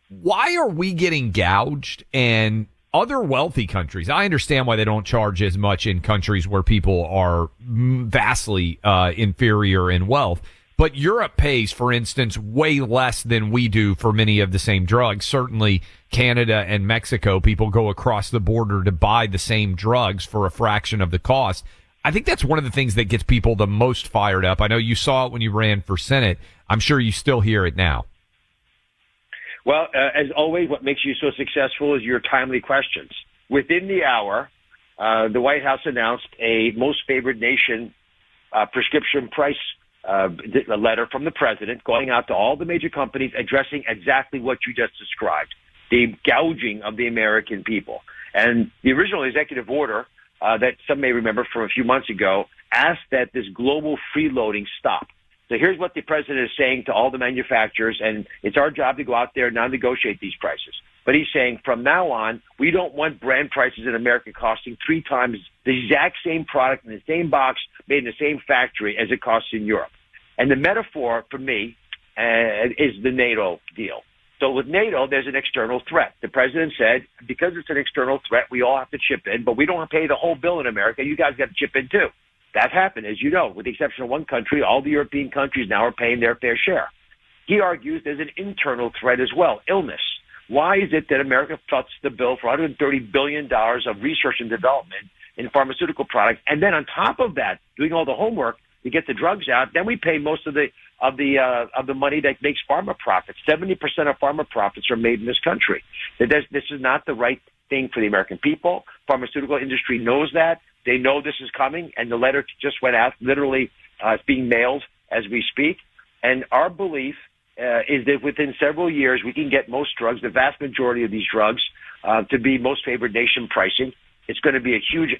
Why are we getting gouged? And other wealthy countries, I understand why they don't charge as much in countries where people are vastly inferior in wealth. But Europe pays, for instance, way less than we do for many of the same drugs. Certainly Canada and Mexico, people go across the border to buy the same drugs for a fraction of the cost. I think that's one of the things that gets people the most fired up. I know you saw it when you ran for Senate. I'm sure you still hear it now. Well, as always, what makes you so successful is your timely questions. Within the hour, the White House announced a most favored nation prescription price a letter from the president going out to all the major companies addressing exactly what you just described, the gouging of the American people. And the original executive order that some may remember from a few months ago asked that this global freeloading stop. So here's what the president is saying to all the manufacturers, and it's our job to go out there and now negotiate these prices. But he's saying from now on, we don't want brand prices in America costing 3 times the exact same product in the same box made in the same factory as it costs in Europe. And the metaphor for me is the NATO deal. So with NATO, there's an external threat. The president said, because it's an external threat, we all have to chip in, but we don't want to pay the whole bill in America. You guys got to chip in too. That happened, as you know, with the exception of one country. All the European countries now are paying their fair share. He argues there's an internal threat as well, illness. Why is it that America foots the bill for $130 billion of research and development in pharmaceutical products, and then on top of that, doing all the homework to get the drugs out, then we pay most of the money that makes pharma profits. 70% of pharma profits are made in this country. This is not the right thing for the American people. Pharmaceutical industry knows that. They know this is coming, and the letter just went out. Literally, it's being mailed as we speak. And our belief is that within several years, we can get most drugs, the vast majority of these drugs, to be most favored nation pricing. It's going to be a huge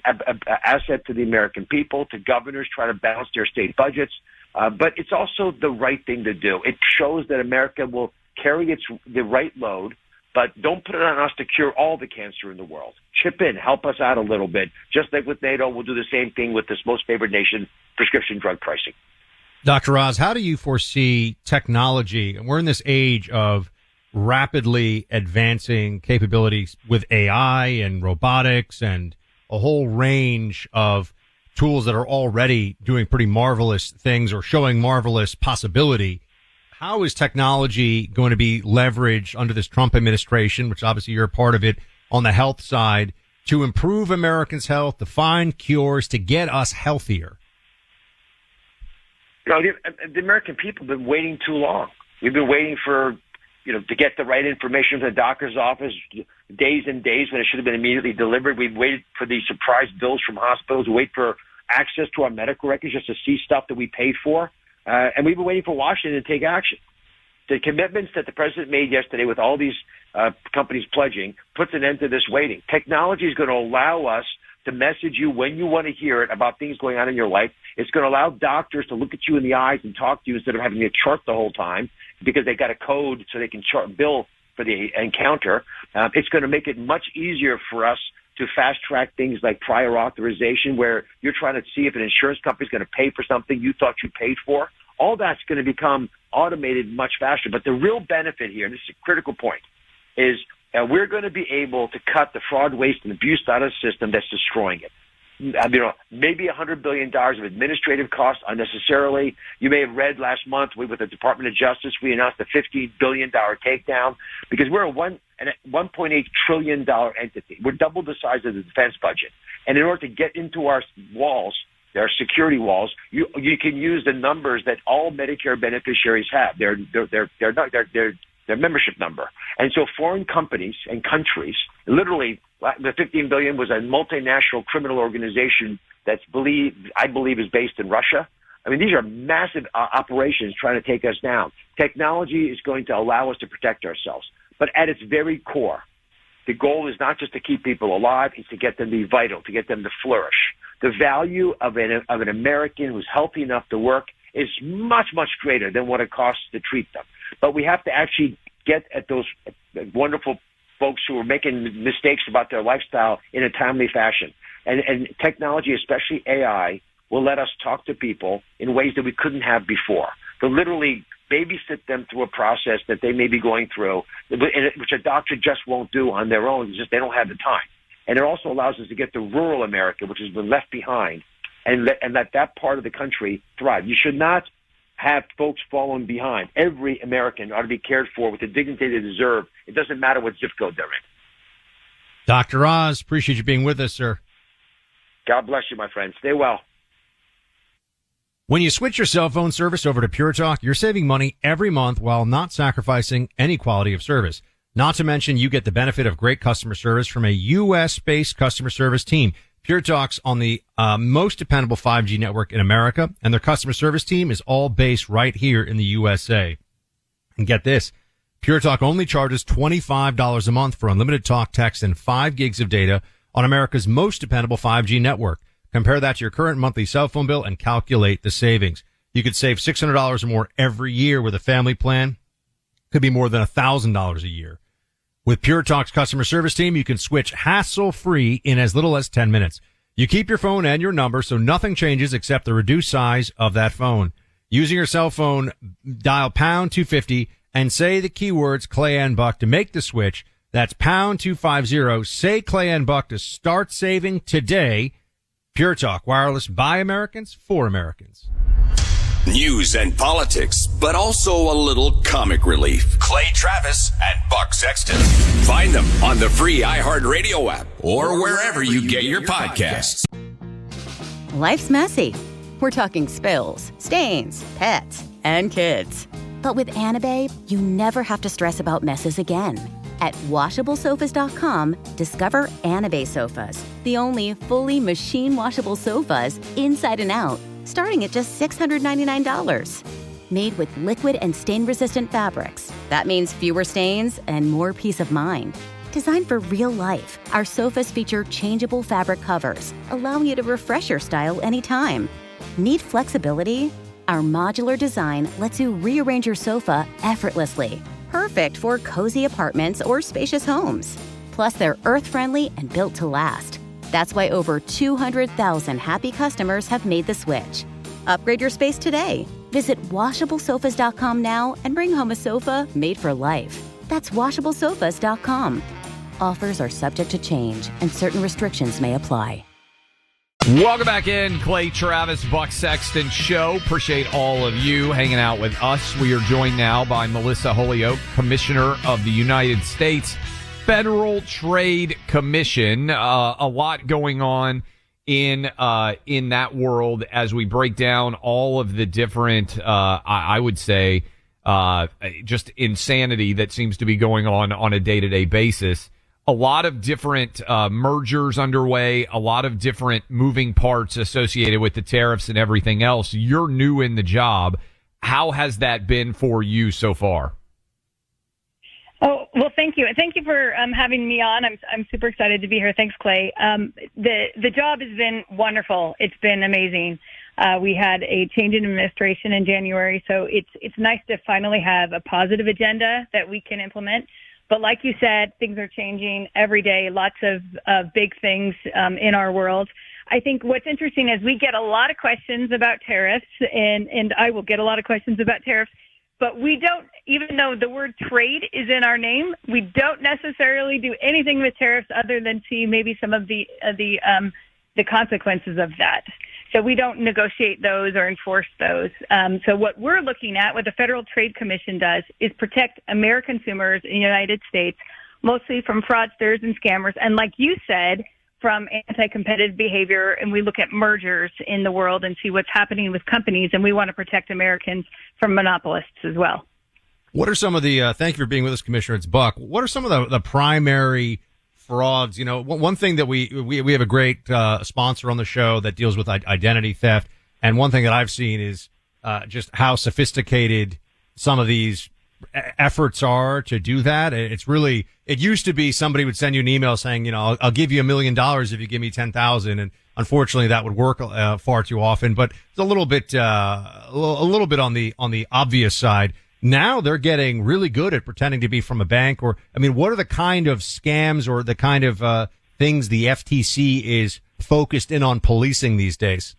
asset to the American people, to governors trying to balance their state budgets. But it's also the right thing to do. It shows that America will carry the right load, but don't put it on us to cure all the cancer in the world. Chip in, help us out a little bit. Just like with NATO, we'll do the same thing with this most favored nation prescription drug pricing. Dr. Oz, how do you foresee technology? And we're in this age of rapidly advancing capabilities with AI and robotics and a whole range of tools that are already doing pretty marvelous things or showing marvelous possibility. How is technology going to be leveraged under this Trump administration, which obviously you're a part of it, on the health side, to improve Americans' health, to find cures, to get us healthier? You know, the American people have been waiting too long. We've been waiting for, to get the right information from the doctor's office days and days when it should have been immediately delivered. We've waited for these surprise bills from hospitals. We wait for access to our medical records just to see stuff that we paid for. And we've been waiting for Washington to take action. The commitments that the president made yesterday with all these companies pledging puts an end to this waiting. Technology is going to allow us to message you when you want to hear it about things going on in your life. It's going to allow doctors to look at you in the eyes and talk to you instead of having to chart the whole time because they got a code so they can bill for the encounter. It's going to make it much easier for us to fast track things like prior authorization, where you're trying to see if an insurance company is going to pay for something you thought you paid for. All that's going to become automated much faster. But the real benefit here, and this is a critical point, is we're going to be able to cut the fraud, waste, and abuse out of the system that's destroying it. Maybe $100 billion of administrative costs unnecessarily. You may have read last month with the Department of Justice, we announced a $15 billion takedown because we're a $1.8 trillion entity. We're double the size of the defense budget. And in order to get into our walls, our security walls, you can use the numbers that all Medicare beneficiaries have. Their membership number. And so foreign companies and countries, literally, the $15 billion was a multinational criminal organization that's I believe is based in Russia. I mean, these are massive operations trying to take us down. Technology is going to allow us to protect ourselves. But at its very core, the goal is not just to keep people alive, it's to get them to be vital, to get them to flourish. The value of an American who's healthy enough to work is much, much greater than what it costs to treat them. But we have to actually get at those wonderful folks who are making mistakes about their lifestyle in a timely fashion. And technology, especially AI, will let us talk to people in ways that we couldn't have before. To literally babysit them through a process that they may be going through, which a doctor just won't do on their own. It's just they don't have the time. And it also allows us to get to rural America, which has been left behind, and let that part of the country thrive. You should not have folks falling behind. Every American ought to be cared for with the dignity they deserve. It doesn't matter what zip code they're in. Dr. Oz, appreciate you being with us, sir. God bless you, my friend. Stay well. When you switch your cell phone service over to Pure Talk, you're saving money every month while not sacrificing any quality of service. Not to mention, you get the benefit of great customer service from a U.S.-based customer service team. Pure Talk's on the most dependable 5G network in America, and their customer service team is all based right here in the USA. And get this, Pure Talk only charges $25 a month for unlimited talk, text, and 5 gigs of data on America's most dependable 5G network. Compare that to your current monthly cell phone bill and calculate the savings. You could save $600 or more every year with a family plan. Could be more than $1,000 a year. With Pure Talk's customer service team, you can switch hassle-free in as little as 10 minutes. You keep your phone and your number, so nothing changes except the reduced size of that phone. Using your cell phone, dial pound 250 and say the keywords Clay and Buck to make the switch. That's pound 250. Say Clay and Buck to start saving today. Pure Talk, wireless by Americans for Americans. News and politics, but also a little comic relief. Clay Travis and Buck Sexton. Find them on the free iHeartRadio app or wherever you get your podcasts. Life's messy. We're talking spills, stains, pets, and kids. But with Anabae, you never have to stress about messes again. At WashableSofas.com, discover Anabae sofas, the only fully machine-washable sofas inside and out, starting at just $699. Made with liquid and stain-resistant fabrics. That means fewer stains and more peace of mind. Designed for real life, our sofas feature changeable fabric covers, allowing you to refresh your style anytime. Need flexibility? Our modular design lets you rearrange your sofa effortlessly. Perfect for cozy apartments or spacious homes. Plus, they're earth-friendly and built to last. That's why over 200,000 happy customers have made the switch. Upgrade your space today. Visit WashableSofas.com now and bring home a sofa made for life. That's washablesofas.com. Offers are subject to change, and certain restrictions may apply. Welcome back in, Clay, Travis, Buck Sexton Show. Appreciate all of you hanging out with us. We are joined now by Melissa Holyoke, Commissioner of the United States Federal Trade Commission. A lot going on in that world as we break down all of the different, I would say, just insanity that seems to be going on a day-to-day basis. A lot of different mergers underway, a lot of different moving parts associated with the tariffs and everything else. You're new in the job. How has that been for you so far? Oh, well, thank you. And thank you for having me on. I'm super excited to be here. Thanks, Clay. The job has been wonderful. It's been amazing. We had a change in administration in January, so it's nice to finally have a positive agenda that we can implement. But like you said, things are changing every day, lots of big things in our world. I think what's interesting is we get a lot of questions about tariffs, and I will get a lot of questions about tariffs, but we don't, even though the word trade is in our name, we don't necessarily do anything with tariffs other than see maybe some of the consequences of that. So we don't negotiate those or enforce those. So what we're looking at, what the Federal Trade Commission does, is protect American consumers in the United States, mostly from fraudsters and scammers. And like you said, from anti-competitive behavior. And we look at mergers in the world and see what's happening with companies. And we want to protect Americans from monopolists as well. What are some of the, thank you for being with us, Commissioner. It's Buck. What are some of the primary frauds? You know, one thing that we have a great sponsor on the show that deals with identity theft, and one thing that I've seen is just how sophisticated some of these efforts are to do that. It's really, it used to be somebody would send you an email saying, you know, I'll give you $1 million if you give me 10,000, and unfortunately that would work far too often. But it's a little bit on the obvious side. Now they're getting really good at pretending to be from a bank. Or, I mean, what are the kind of scams or the kind of things the FTC is focused in on policing these days?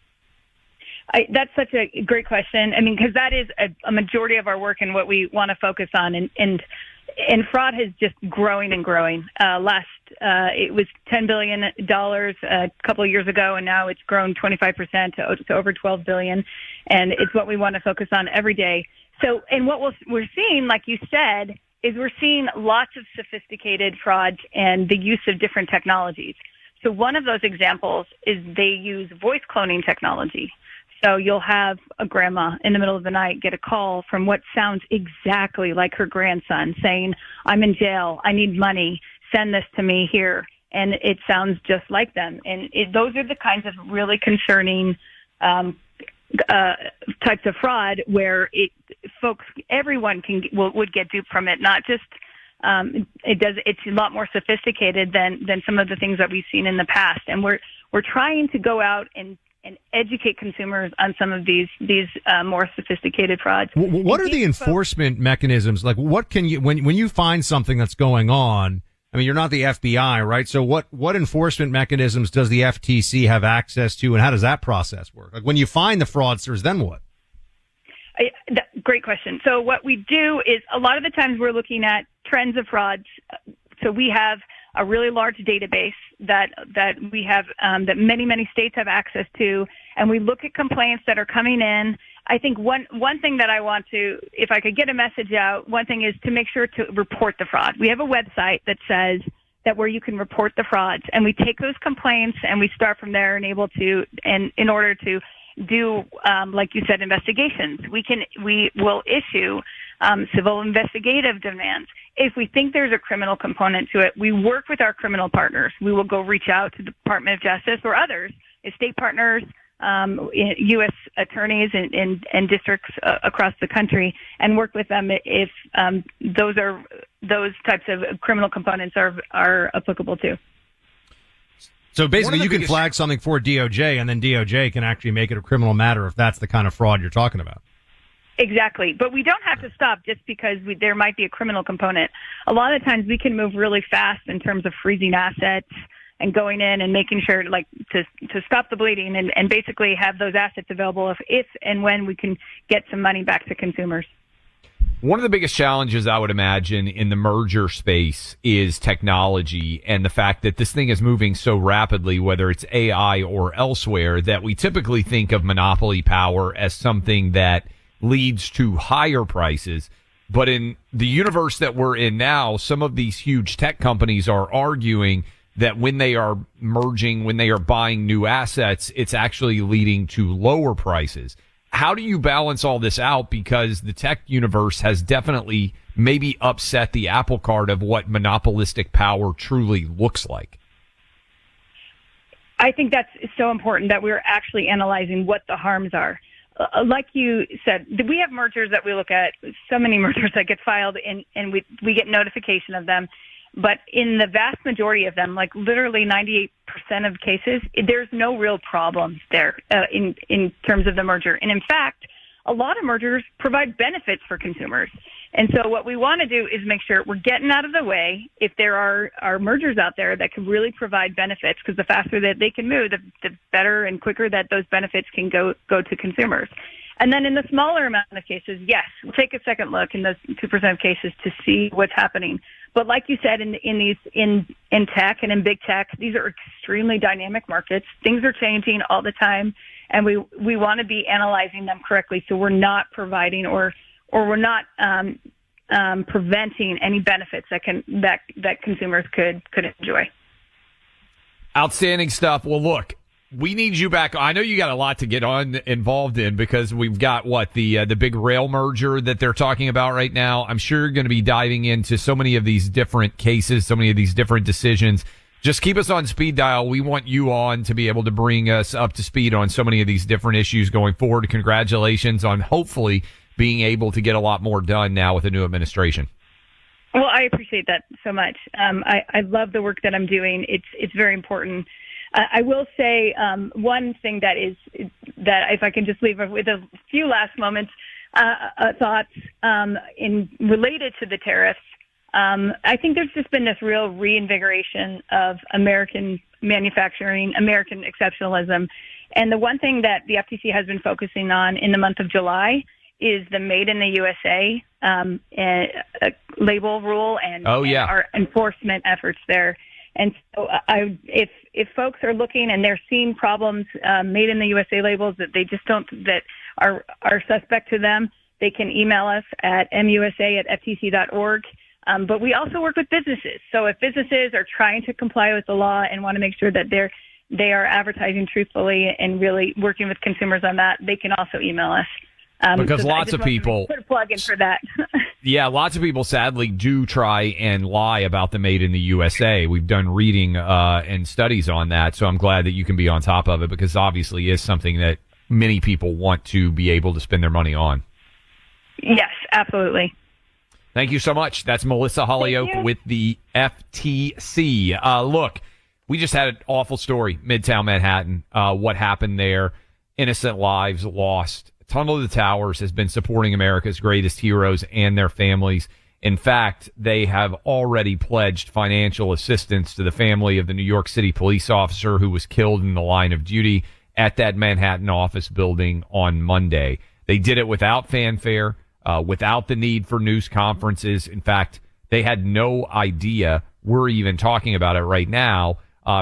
That's such a great question. I mean, because that is a majority of our work and what we want to focus on. And fraud has just growing and growing. It was $10 billion a couple of years ago, and now it's grown 25% to over $12 billion. And it's what we want to focus on every day. So, and what we're seeing, like you said, is we're seeing lots of sophisticated frauds and the use of different technologies. So one of those examples is they use voice cloning technology. So you'll have a grandma in the middle of the night get a call from what sounds exactly like her grandson saying, I'm in jail, I need money, send this to me here. And it sounds just like them. And those are the kinds of really concerning types of fraud where everyone would get duped from it. Not just it's a lot more sophisticated than some of the things that we've seen in the past. And we're trying to go out and educate consumers on some of these more sophisticated frauds. What are the enforcement mechanisms? Like, what can you, when you find something that's going on? I mean, you're not the FBI, right? So what enforcement mechanisms does the FTC have access to, and how does that process work? Like, when you find the fraudsters, then what? Great question. So what we do is a lot of the times we're looking at trends of frauds. So we have a really large database that we have that many states have access to, and we look at complaints that are coming in. I think one thing that I want to, if I could get a message out, one thing is to make sure to report the fraud. We have a website that says that where you can report the frauds, and we take those complaints and we start from there and in order to do, like you said, investigations. We will issue civil investigative demands. If we think there's a criminal component to it, we work with our criminal partners. We will go reach out to the Department of Justice or others, state partners, U.S. attorneys and districts across the country, and work with them if those types of criminal components are applicable too. So basically, you can flag something for DOJ, and then DOJ can actually make it a criminal matter if that's the kind of fraud you're talking about. Exactly. But we don't have to stop just because there might be a criminal component. A lot of times we can move really fast in terms of freezing assets and going in and making sure, like, to stop the bleeding and basically have those assets available if and when we can get some money back to consumers. One of the biggest challenges I would imagine in the merger space is technology and the fact that this thing is moving so rapidly, whether it's AI or elsewhere, that we typically think of monopoly power as something that leads to higher prices. But in the universe that we're in now, some of these huge tech companies are arguing that when they are merging, when they are buying new assets, it's actually leading to lower prices. How do you balance all this out? Because the tech universe has definitely maybe upset the apple cart of what monopolistic power truly looks like. I think that's so important that we're actually analyzing what the harms are. Like you said, we have mergers that we look at, so many mergers that get filed, and we get notification of them. But in the vast majority of them, like literally 98% of cases, there's no real problems there in terms of the merger. And in fact, a lot of mergers provide benefits for consumers. And so what we want to do is make sure we're getting out of the way if there are mergers out there that can really provide benefits, because the faster that they can move, the better and quicker that those benefits can go to consumers. And then in the smaller amount of cases, yes, we'll take a second look in those 2% of cases to see what's happening. But like you said, in tech and in big tech, these are extremely dynamic markets. Things are changing all the time, and we want to be analyzing them correctly, so we're not providing or we're not preventing any benefits that consumers could enjoy. Outstanding stuff. Well, look, we need you back. I know you got a lot to get involved in, because we've got the big rail merger that they're talking about right now. I'm sure you're going to be diving into so many of these different cases, so many of these different decisions. Just keep us on speed dial. We want you on to be able to bring us up to speed on so many of these different issues going forward. Congratulations on hopefully being able to get a lot more done now with the new administration. Well, I appreciate that so much. I love the work that I'm doing. It's very important. I will say one thing that if I can just leave with a few last moments thoughts related to the tariffs. I think there's just been this real reinvigoration of American manufacturing, American exceptionalism, and the one thing that the FTC has been focusing on in the month of July is the Made in the USA label rule and our enforcement efforts there. And so if folks are looking and they're seeing problems Made in the USA labels that they just that are suspect to them, they can email us at musa@ftc.org. But we also work with businesses. So if businesses are trying to comply with the law and want to make sure that they are advertising truthfully and really working with consumers on that, they can also email us. Because lots of people put a plug in for that. Yeah, lots of people sadly do try and lie about the Made in the USA. We've done reading and studies on that, so I'm glad that you can be on top of it, because obviously is something that many people want to be able to spend their money on. Yes, absolutely. Thank you so much. That's Melissa Hollyoak with the FTC. Look, we just had an awful story, Midtown Manhattan, what happened there. Innocent lives lost. Tunnel to the Towers has been supporting America's greatest heroes and their families. In fact, they have already pledged financial assistance to the family of the New York City police officer who was killed in the line of duty at that Manhattan office building on Monday. They did it without fanfare, without the need for news conferences. In fact, they had no idea we're even talking about it right now.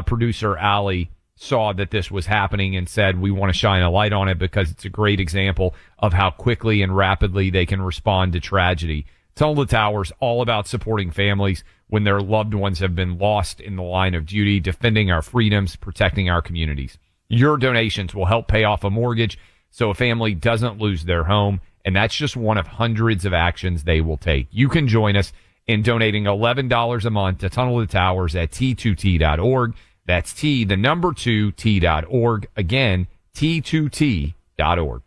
Producer Allie saw that this was happening and said, we want to shine a light on it because it's a great example of how quickly and rapidly they can respond to tragedy. Tunnel to Towers, all about supporting families when their loved ones have been lost in the line of duty, defending our freedoms, protecting our communities. Your donations will help pay off a mortgage so a family doesn't lose their home, and that's just one of hundreds of actions they will take. You can join us in donating $11 a month to Tunnel to Towers at T2T.org. That's T2T.org. Again, T2T.org.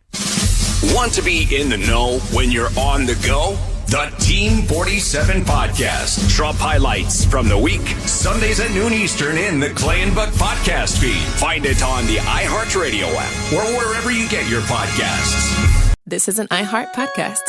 Want to be in the know when you're on the go? The Team 47 Podcast. Trump highlights from the week. Sundays at noon Eastern in the Clay and Buck Podcast feed. Find it on the iHeartRadio app or wherever you get your podcasts. This is an iHeart podcast.